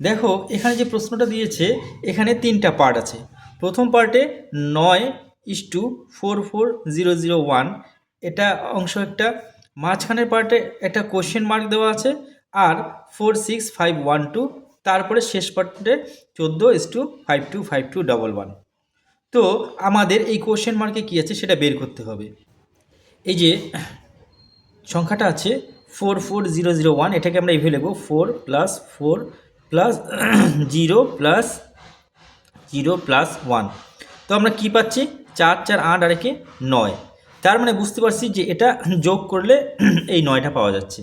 দেখো এখানে যে প্রশ্নটা দিয়েছে এখানে তিনটা পার্ট আছে। প্রথম পার্টে 9:44001 এটা অংশ একটা, মাঝখানের পার্টে একটা কোশ্চেন মার্ক দেওয়া আছে, আর 46512, তারপরে শেষ পার্টে 14:525211। তো আমাদের এই কোশ্চেন মার্কে কী আছে সেটা বের করতে হবে। এই যে সংখ্যাটা আছে 44001, এটাকে আমরা এইভাবে লিখব 4+4+0+0+1। তো আমরা কি পাচ্ছি 4 4 8 আর একে 9, তার মানে বুঝতে পারছি যে এটা যোগ করলে এই 9টা পাওয়া যাচ্ছে।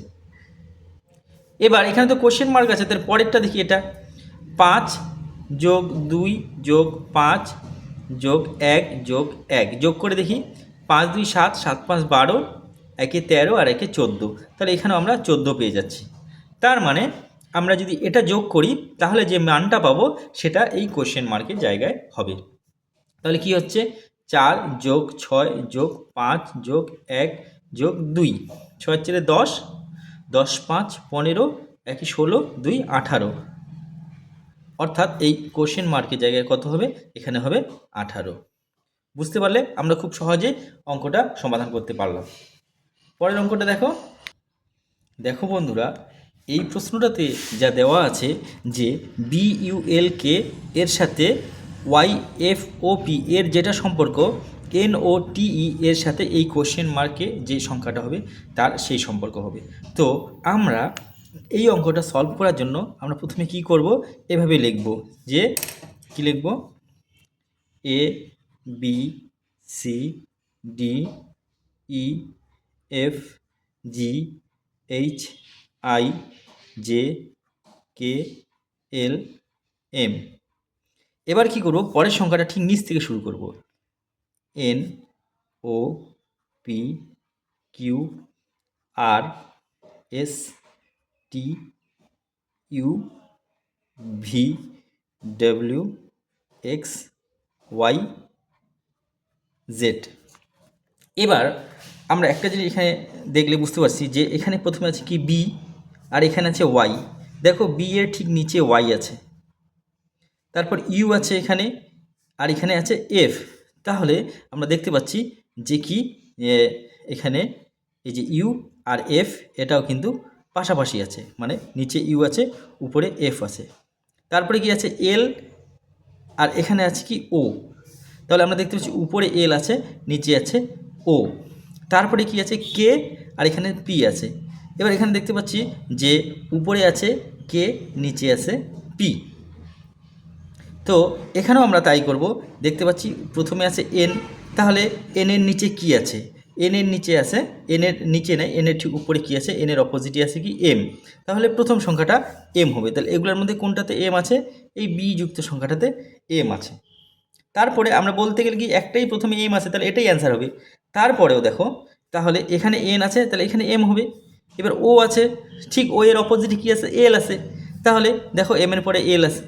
এবার এখানে তো কোশ্চেন মার্ক আছে, তার পরেরটা দেখি, এটা 5+2+5+1+1 যোগ করে দেখি, 5 2 7, 7 5 12, একে 13 আর একে 14, তাহলে এখানেও আমরা 14 পেয়ে যাচ্ছি। তার মানে আমরা যদি এটা যোগ করি তাহলে যে মানটা পাবো সেটা এই কোশ্চেন মার্কের জায়গায় হবে। তাহলে কি হচ্ছে 4+6+5+1+2, 6 4 10, 10 5 15, একে 16, 2 18, অর্থাৎ এই কোশ্চেন মার্কের জায়গায় কত হবে, এখানে হবে 18। বুঝতে পারলে আমরা খুব সহজে অঙ্কটা সমাধান করতে পারলাম। পরের অঙ্কটা দেখো। দেখো বন্ধুরা, এই প্রশ্নটাতে যা দেওয়া আছে যে বিইউএলকে এর সাথে ওয়াইএফওপি এর যেটা সম্পর্ক, এনওটিই এর সাথে এই কোশ্চেন মার্কে যে সংখ্যাটা হবে তার সেই সম্পর্ক হবে। তো আমরা এই অঙ্কটা সলভ করার জন্য আমরা প্রথমে কি করব, এভাবে লিখব যে কি লিখব, A B C D E F G H I J K L M. এবার কি করব, পরের সংখ্যাটা ঠিক নিচ থেকে শুরু করব, N O P Q R S T U V W X Y Z. এবার আমরা একটা জিনিস এখানে দেখলে বুঝতে পারছি যে এখানে প্রথমে আছে কি বি, আর এখানে আছে ওয়াই। দেখো বি এর ঠিক নিচে ওয়াই আছে, তারপর ইউ আছে এখানে, আর এখানে আছে এফ। তাহলে আমরা দেখতে পাচ্ছি যে কি এখানে এই যে ইউ আর এফ এটাও কিন্তু পাশাপাশি আছে, মানে নিচে ইউ আছে উপরে এফ আছে। তারপরে কি আছে এল, আর এখানে আছে কি ও। তাহলে আমরা দেখতে পাচ্ছি উপরে এল আছে, নিচে আছে ও। তারপরে কি আছে কে, আর এখানে পি আছে। এবার এখানে দেখতে পাচ্ছি যে উপরে আছে কে, নিচে আছে পি। তো এখানেও আমরা তাই করব, দেখতে পাচ্ছি প্রথমে আছে এন, তাহলে এন এর নিচে কি আছে, এন এর নিচে আছে, এন এর নিচে নেই, এন এর ঠিক উপরে কি আছে, এন এর অপোজিটে আছে কি এম। তাহলে প্রথম সংখ্যাটা এম হবে। তাহলে এগুলোর মধ্যে কোনটাতে এম আছে, এই বি যুক্ত সংখ্যাটাতে এম আছে। তারপরে আমরা বলতে গেলে কি একটাই প্রথমে এম আছে, তাহলে এটাই অ্যান্সার হবে। তারপরেও দেখো, তাহলে এখানে এন আছে, তাহলে এখানে এম হবে। এবার ও আছে, ঠিক ও এর অপোজিটে কী আছে, এল আছে, তাহলে দেখো এম এর পরে এল আছে।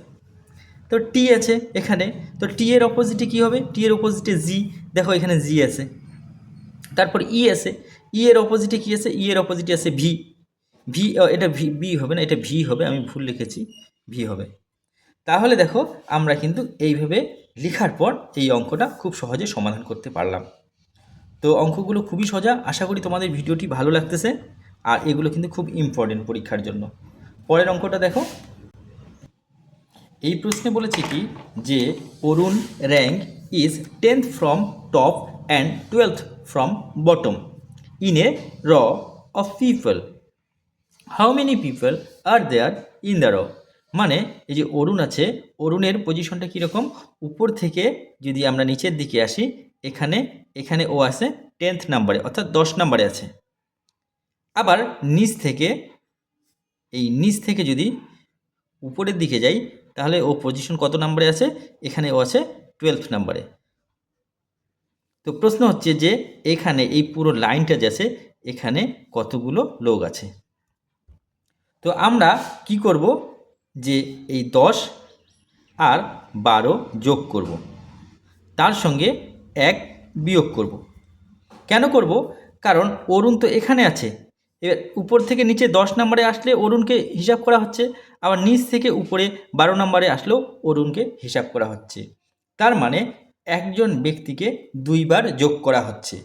তো টি আছে এখানে, তো টি এর অপোজিটে কী হবে, টি এর অপোজিটে জি, দেখো এখানে জি আছে। তারপর ই আছে, ই এর অপোজিটে কী আছে, ই এর অপোজিটে আছে ভি। ভি এটা ভি বি হবে না, এটা ভি হবে, আমি ভুল লিখেছি, ভি হবে। তাহলে দেখো আমরা কিন্তু এইভাবে লেখার পর এই অঙ্কটা খুব সহজে সমাধান করতে পারলাম। তো অঙ্কগুলো খুবই সোজা, আশা করি তোমাদের ভিডিওটি ভালো লাগতেছে, আর এগুলো কিন্তু খুব ইম্পর্টেন্ট পরীক্ষার জন্য। পরের অঙ্কটা দেখো। এই প্রশ্নে বলেছে কি যে Arun rank is 10th from top and 12th from bottom in a row of people, how many people are there in the row. মানে এই যে অরুণ আছে, অরুণের পজিশনটা কীরকম, উপর থেকে যদি আমরা নিচের দিকে আসি, এখানে এখানে ও আছে 10th নাম্বারে, অর্থাৎ 10 নাম্বারে আছে। আবার নিচ থেকে যদি উপরের দিকে যাই, তাহলে ও পজিশন কত নাম্বারে আছে, এখানে ও আছে 12th নাম্বারে। তো প্রশ্ন হচ্ছে যে এখানে এই পুরো লাইনটা যে আছে এখানে কতগুলো লোক আছে। তো আমরা কি করব, যে এই 10 আর 12 যোগ করব, তার সঙ্গে 1 বিয়োগ করব। কেন করব, কারণ অরুণ তো এখানে আছে, এবার উপর থেকে নিচে 10 নম্বরে আসলে অরুণকে হিসাব করা হচ্ছে, আবার নিচ থেকে উপরে 12 নম্বরে আসলেও অরুণকে হিসাব করা হচ্ছে। তার মানে একজন ব্যক্তিকে 2বার যোগ করা হচ্ছে।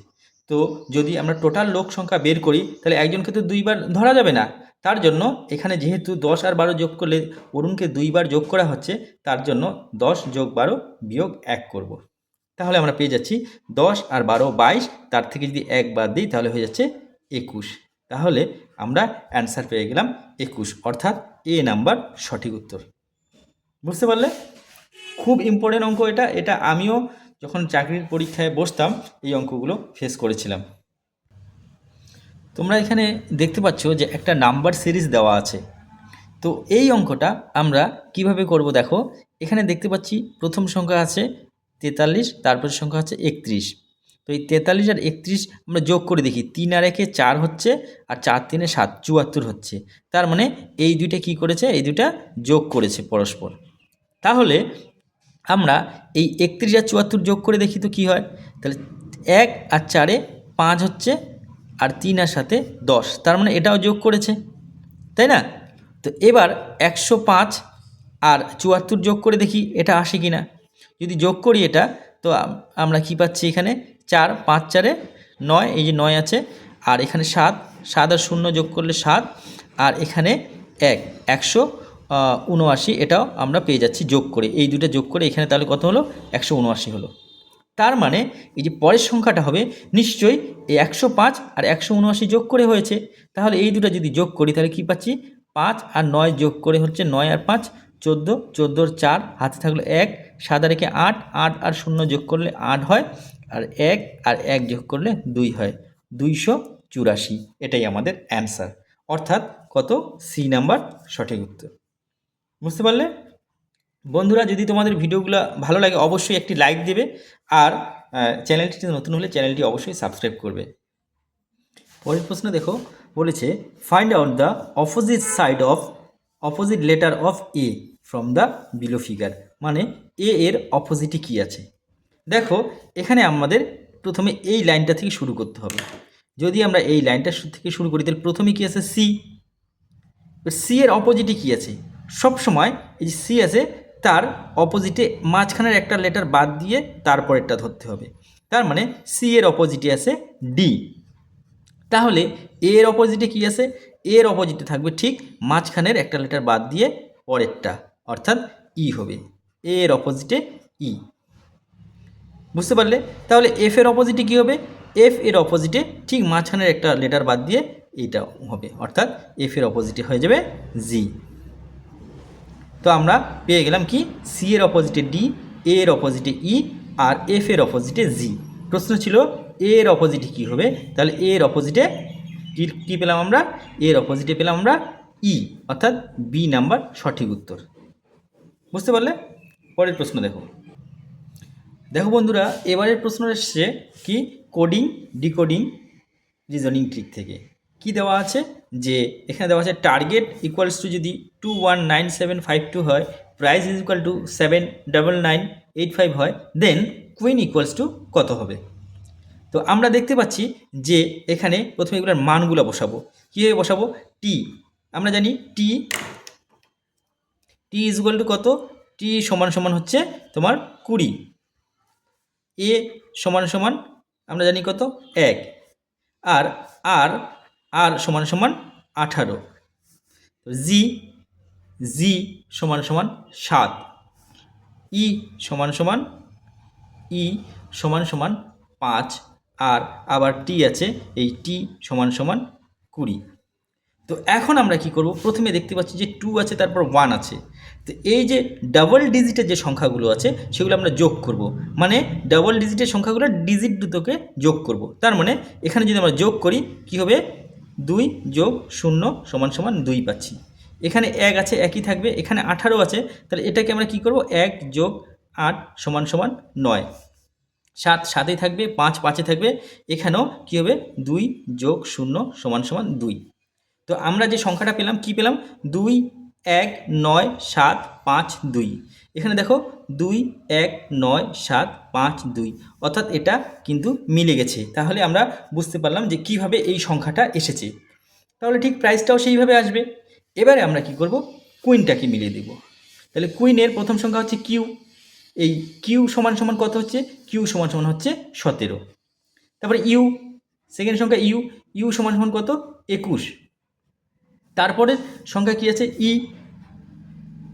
তো যদি আমরা টোটাল লোক সংখ্যা বের করি তাহলে একজনকে তো 2বার ধরা যাবে না। তার জন্য এখানে যেহেতু 10 আর 12 যোগ করলে অরুণকে 2বার যোগ করা হচ্ছে, তার জন্য 10 যোগ 12 বিয়োগ 1 করব। তাহলে আমরা পেয়ে যাচ্ছি 10 আর 12 22, তার থেকে যদি 1 বাদ দিই তাহলে হয়ে যাচ্ছে 21। তাহলে আমরা অ্যান্সার পেয়ে গেলাম 21, অর্থাৎ এ নাম্বার সঠিক উত্তর। বুঝতে পারলে? খুব ইম্পর্টেন্ট অঙ্ক এটা। এটা আমিও যখন চাকরির পরীক্ষায় বসতাম এই অঙ্কগুলো ফেস করেছিলাম। তোমরা এখানে দেখতে পাচ্ছ যে একটা নাম্বার সিরিজ দেওয়া আছে। তো এই অঙ্কটা আমরা কিভাবে করব দেখো, এখানে দেখতে পাচ্ছি প্রথম সংখ্যা আছে 43, তারপর সংখ্যা আছে 31। তো এই 43 আর 31 আমরা যোগ করে দেখি, 3 আর 1 4 হচ্ছে, আর 4 3 7 74 হচ্ছে। তার মানে এই দুইটা কি করেছে, এই দুইটা যোগ করেছে পরস্পর। তাহলে আমরা এই 31 আর 74 যোগ করে দেখি তো কি হয়। তাহলে 1 আর 4 5 হচ্ছে, আর 3 আর 7 10, তার মানে এটাও যোগ করেছে, তাই না? তো এবার 105 আর 74 যোগ করে দেখি এটা আসে কি না। যদি যোগ করি এটা, তো আমরা কি পাচ্ছি, এখানে 4 5 4 9, এই যে 9 আছে, আর এখানে 7 7 আর 0 যোগ করলে 7, আর এখানে 179, এটাও আমরা পেয়ে যাচ্ছি যোগ করে। এই দুটো যোগ করে এখানে তাহলে কত হলো, 179 হলো। তার মানে এই যে পরের সংখ্যাটা হবে নিশ্চয়ই এই 105 আর 179 যোগ করে হয়েছে। তাহলে এই দুটো যদি যোগ করি তাহলে কি পাচ্ছি, 5 আর 9 যোগ করে হচ্ছে 9 আর 5 14, 14 আর 4 হাতে থাকলো 1, 7 আর 8, 8 আর 0 যোগ করলে 8 হয়, আর 1 আর 1 যোগ করলে 2 হয়, 284। এটাই আমাদের অ্যান্সার, অর্থাৎ কত, সি নাম্বার সঠিক উত্তর। বুঝতে পারলে? বন্ধুরা, যদি তোমাদের ভিডিওগুলো ভালো লাগে অবশ্যই একটি লাইক দেবে, আর চ্যানেলটি নতুন হলে চ্যানেলটি অবশ্যই সাবস্ক্রাইব করবে। পরের প্রশ্ন দেখো, বলেছে find out the opposite letter of A from the below figure. মানে এ এর অপোজিটে কি আছে। দেখো এখানে আমাদের প্রথমে এই লাইনটা থেকে শুরু করতে হবে। যদি আমরা এই লাইনটা থেকে শুরু করি তাহলে প্রথমে কি আছে, সি। সি এর অপোজিটে কি আছে, সব সময় এই যে সি আছে তার অপোজিটে মাঝখানের একটা লেটার বাদ দিয়ে তারপরেরটা ধরতে হবে। তার মানে সি এর অপোজিটে আছে ডি। তাহলে এ এর অপোজিটে কি আছে, এর অপোজিটে থাকবে ঠিক মাঝখানের একটা লেটার বাদ দিয়ে পরেরটা, অর্থাৎ ই হবে। এ এর অপোজিটে ই। বুঝতে পারলে? তাহলে এফ এর অপোজিটে কী হবে, এফ এর অপোজিটে ঠিক মাঝখানের একটা লেটার বাদ দিয়ে এইটা হবে, অর্থাৎ এফ এর অপোজিটে হয়ে যাবে জি। তো আমরা পেয়ে গেলাম কি, সি এর অপোজিটে ডি, এ এর অপোজিটে ই, আর এফ এর অপোজিটে জি। প্রশ্ন ছিল এ এর অপোজিটে কী হবে, তাহলে এ এর অপোজিটে কী পেলাম আমরা, এর অপোজিটে পেলাম আমরা ই, অর্থাৎ বি নাম্বার সঠিক উত্তর। বুঝতে পারলে? পরের প্রশ্ন দেখো। দেখো বন্ধুরা, এবারের প্রশ্ন এসছে কি, কোডিং ডিকোডিং রিজনিং ট্রিক থেকে। কি দেওয়া আছে, যে এখানে দেওয়া আছে টার্গেট ইকুয়ালস টু যদি 219752 হয়, প্রাইস ইজ ইকুয়াল টু 79985 হয়, দেন কুইন ইকুয়ালস টু কত হবে। তো আমরা দেখতে পাচ্ছি যে এখানে প্রথমে এগুলোর মানগুলো বসাবো। কীভাবে বসাবো, টি আমরা জানি, টি ইজ ইকুয়াল টু কত, টি সমান সমান হচ্ছে তোমার 20, এ সমান সমান আমরা জানি কত 1, আর আর আর সমান সমান 18, জি সমান সমান 7, ই সমান সমান 5, আর আবার টি আছে, এই টি সমান সমান 20। তো এখন আমরা কি করব, প্রথমে দেখতে পাচ্ছি যে 2 আছে, তারপর 1 আছে। তো এই যে ডাবল ডিজিটের যে সংখ্যাগুলো আছে সেগুলো আমরা যোগ করব। মানে ডাবল ডিজিটের সংখ্যাগুলো ডিজিট দুটোকে যোগ করব। তার মানে এখানে যদি আমরা যোগ করি কি হবে, 2 যোগ 0 সমান সমান 2 পাচ্ছি। এখানে 1 আছে, একই থাকবে। এখানে 18 আছে, তাহলে এটাকে আমরা কি করব, 1 যোগ 8 সমান সমান 9, 7 7এ থাকবে, 5 5এ থাকবে। এখানেও কী হবে, 2 যোগ 0 সমান সমান 2। তো আমরা যে সংখ্যাটা পেলাম, কি পেলাম, 2 1 9 7 5 2। এখানে দেখো 2 1 9 7 5 2, অর্থাৎ এটা কিন্তু মিলে গেছে। তাহলে আমরা বুঝতে পারলাম যে কিভাবে এই সংখ্যাটা এসেছে। তাহলে ঠিক প্রাইসটাও সেইভাবে আসবে। এবারে আমরা কি করব, কুইনটাকে মিলিয়ে দেব। তাহলে কুইনের প্রথম সংখ্যা হচ্ছে কিউ, এই কিউ সমান সমান কত হচ্ছে, কিউ সমান সমান হচ্ছে 17। তারপরে ইউ, সেকেন্ড সংখ্যা ইউ, ইউ সমান সমান কত, 21। তারপরে সংখ্যা কি আছে, ই,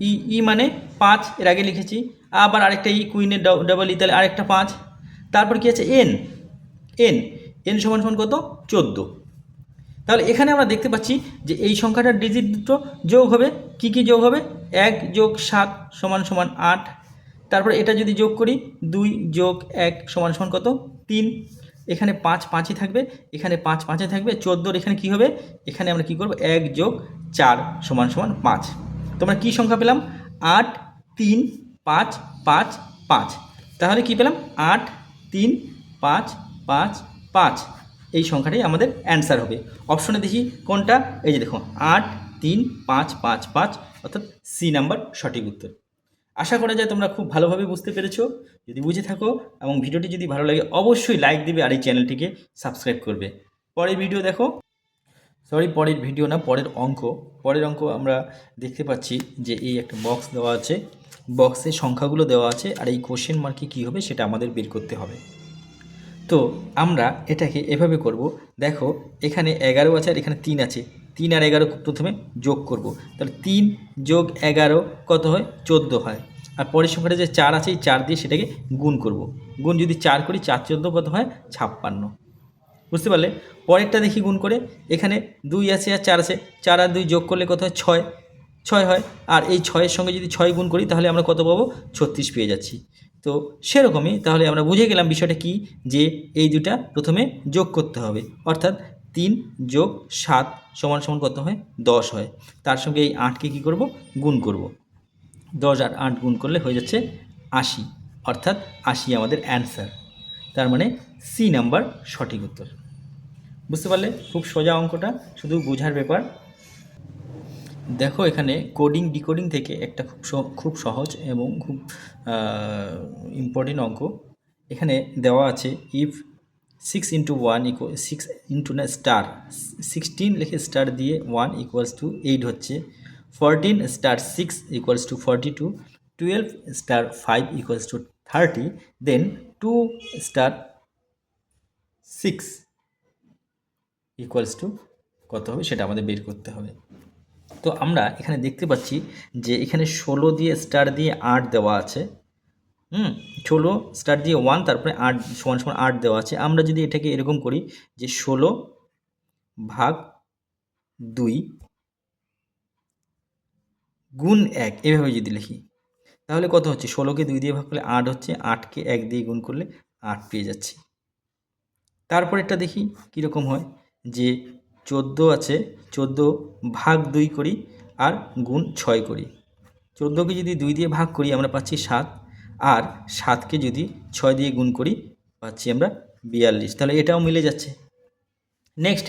ই, ই মানে 5, এর আগে লিখেছি। আবার আরেকটা ই, কুইনের ডাবল ই, তাহলে আরেকটা 5। তারপর কি আছে এন, এন, এন সমান সমান কত, 14। তাহলে এখানে আমরা দেখতে পাচ্ছি যে এই সংখ্যাটার ডিজিট দুটো যোগ হবে, কি কি যোগ হবে, 1 যোগ 7 সমান সমান 8। তারপরে এটা যদি যোগ করি 2 যোগ 1 সমান সমান কত, 3। এখানে 5 5ই থাকবে, এখানে 5 5এ থাকবে, 14। এখানে কি হবে, এখানে আমরা কি করব, 1 যোগ 4 সমান সমান 5। তোমরা কি সংখ্যা পেলাম, 8 3 5 5 5। তাহলে কি পেলাম, 8 3 5 5 5। এই সংখ্যাটাই আমাদের অ্যান্সার হবে। অপশনে দেখি কোনটা, এই যে দেখো 8 3 5 5 5, অর্থাৎ সি নাম্বার সঠিক উত্তর। আশা করা যায় তোমরা খুব ভালোভাবে বুঝতে পেরেছো। যদি বুঝে থাকো এবং ভিডিওটি যদি ভালো লাগে অবশ্যই লাইক দিবে আর এই চ্যানেলটিকে সাবস্ক্রাইব করবে। পরের ভিডিও দেখো, সরি পরের ভিডিও না, পরের অঙ্ক। পরের অঙ্ক আমরা দেখতে পাচ্ছি যে এই একটা বক্স দেওয়া আছে, বক্সে সংখ্যাগুলো দেওয়া আছে, আর এই কোশ্চেন মার্কে কী হবে সেটা আমাদের বের করতে হবে। তো আমরা এটাকে এভাবে করব, দেখো এখানে 11 আছে আর এখানে 3 আছে, 3 আর 11 প্রথমে যোগ করব। তাহলে 3 যোগ 11 কত হয়, 14 হয়। আর পরের সংখ্যাটা যে 4 আছে, এই 4 দিয়ে সেটাকে গুণ করব। গুণ যদি 4 করি, 4 14 কত হয়, 56। বুঝতে পারলে? পরেরটা দেখি গুণ করে, এখানে 2 আছে আর 4 আছে, 4 আর 2 যোগ করলে কত হয়, 6, 6 হয়। আর এই 6-এর সঙ্গে যদি 6 গুণ করি তাহলে আমরা কত পাবো, 36 পেয়ে যাচ্ছি। তো সেরকমই তাহলে আমরা বুঝে গেলাম বিষয়টা কি, যে এই দুটা প্রথমে যোগ করতে হবে, অর্থাৎ 3 যোগ 7 সমান সমান কত হয়, 10 হয়। তার সঙ্গে এই 8কে কী করব, গুণ করব। 10 আর 8 গুণ করলে হয়ে যাচ্ছে 80, অর্থাৎ 80 আমাদের অ্যান্সার। তার মানে সি নাম্বার সঠিক উত্তর। বুঝতে পারলে? খুব সোজা অঙ্কটা, শুধু বোঝার ব্যাপার। দেখো এখানে কোডিং ডিকোডিং থেকে একটা খুব সহজ এবং খুব ইম্পর্টেন্ট অঙ্ক এখানে দেওয়া আছে। ইফ 6 ইন্টু 1 ইকুয়াল 6 ইন্টু না স্টার 16 লিখে স্টার দিয়ে 1 ইকুয়ালস টু 8 হচ্ছে, 14 star 6 equals to 42, 12 star 5 equals to 30, then 2 star 6 equals to কত হবে সেটা আমাদের বের করতে হবে। তো আমরা এখানে দেখতে পাচ্ছি যে এখানে 16 দিয়ে স্টার দিয়ে 8 দেওয়া আছে, 16 স্টার দিয়ে 1, তারপরে 8 সমান সমান 8 দেওয়া আছে। আমরা যদি এটাকে এরকম করি যে 16 ভাগ 2 গুণ 1, এভাবে যদি লিখি তাহলে কত হচ্ছে, 16কে 2 দিয়ে ভাগ করলে 8 হচ্ছে, 8কে 1 দিয়ে গুণ করলে 8 পেয়ে যাচ্ছি। তারপর এটা দেখি কীরকম হয়, যে 14 আছে, 14 ভাগ 2 করি আর গুণ 6 করি। 14কে যদি 2 দিয়ে ভাগ করি আমরা পাচ্ছি 7, আর 7কে যদি 6 দিয়ে গুণ করি পাচ্ছি আমরা 42। তাহলে এটাও মিলে যাচ্ছে। নেক্সট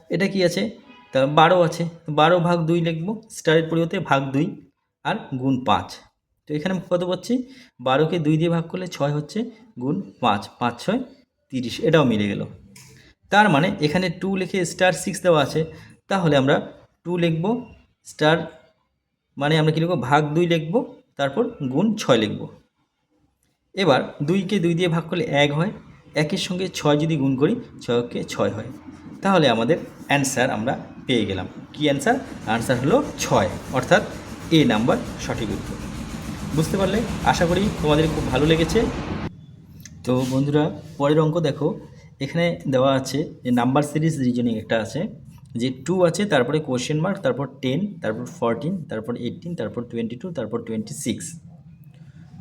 এটা কি আছে, তা 12 আছে, 12 ভাগ 2 লিখব, স্টারের পরিবর্তে ভাগ 2 আর গুণ 5। তো এখানে কত পাচ্ছি, 12কে 2 দিয়ে ভাগ করলে 6 হচ্ছে, গুণ 5, 5 6 30, এটাও মিলে গেল। তার মানে এখানে 2 লিখে স্টার 6 দেওয়া আছে, তাহলে আমরা 2 লিখব, স্টার মানে আমরা কী লিখব, ভাগ 2 লিখব, তারপর গুণ 6 লিখব। এবার 2কে 2 দিয়ে ভাগ করলে 1 হয়, 1-এর সঙ্গে 6 যদি গুণ করি 6কে 6 হয়। তাহলে আমাদের অ্যান্সার আমরা পেয়ে গেলাম। কি অ্যান্সার? আনসার হলো 6, অর্থাৎ এ নাম্বার সঠিক উত্তর। বুঝতে পারলে? আশা করি তোমাদের খুব ভালো লেগেছে। তো বন্ধুরা পরের অঙ্ক দেখো, এখানে দেওয়া আছে যে নাম্বার সিরিজ রিজনিং একটা আছে, যে 2 আছে, তারপরে কোশ্চেন মার্ক, তারপর 10, তারপর 14, তারপর 18, তারপর 22, তারপর 26।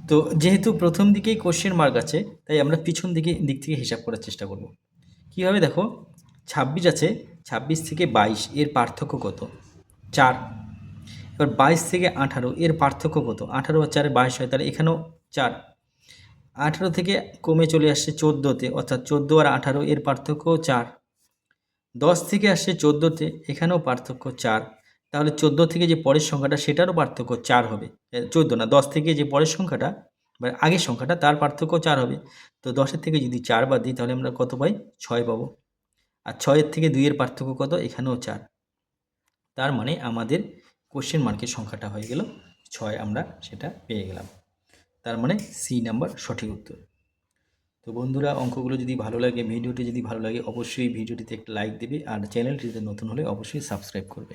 তো যেহেতু প্রথম দিকেই কোশ্চেন মার্ক আছে তাই আমরা পিছন দিক থেকে হিসাব করার চেষ্টা করব। কীভাবে দেখো, 26 আছে, 26 থেকে 22 এর পার্থক্য কত, 4। এবার 22 থেকে 18 এর পার্থক্য কত, 18 আর 4 22 হয়, তাহলে এখানেও 4। 18 থেকে কমে চলে আসছে 14-তে, অর্থাৎ 14 আর 18 এর পার্থক্য 4। 10 থেকে আসছে 14-তে, এখানেও পার্থক্য 4। তাহলে 14 থেকে যে পরের সংখ্যাটা সেটারও পার্থক্য 4 হবে। 14 না, 10 থেকে যে পরের সংখ্যাটা বা আগের সংখ্যাটা তার পার্থক্য 4 হবে। তো 10-এর থেকে যদি 4 বাদ দিই তাহলে আমরা কত পাই, 6 পাবো। আর 6-এর থেকে 2-এর পার্থক্য কত, এখানেও 4। তার মানে আমাদের কোশ্চেন মার্কের সংখ্যাটা হয়ে গেল 6, আমরা সেটা পেয়ে গেলাম। তার মানে সি নাম্বার সঠিক উত্তর। তো বন্ধুরা, অঙ্কগুলো যদি ভালো লাগে, ভিডিওটি যদি ভালো লাগে, অবশ্যই ভিডিওটিতে একটা লাইক দেবে, আর চ্যানেলটিতে নতুন হলে অবশ্যই সাবস্ক্রাইব করবে।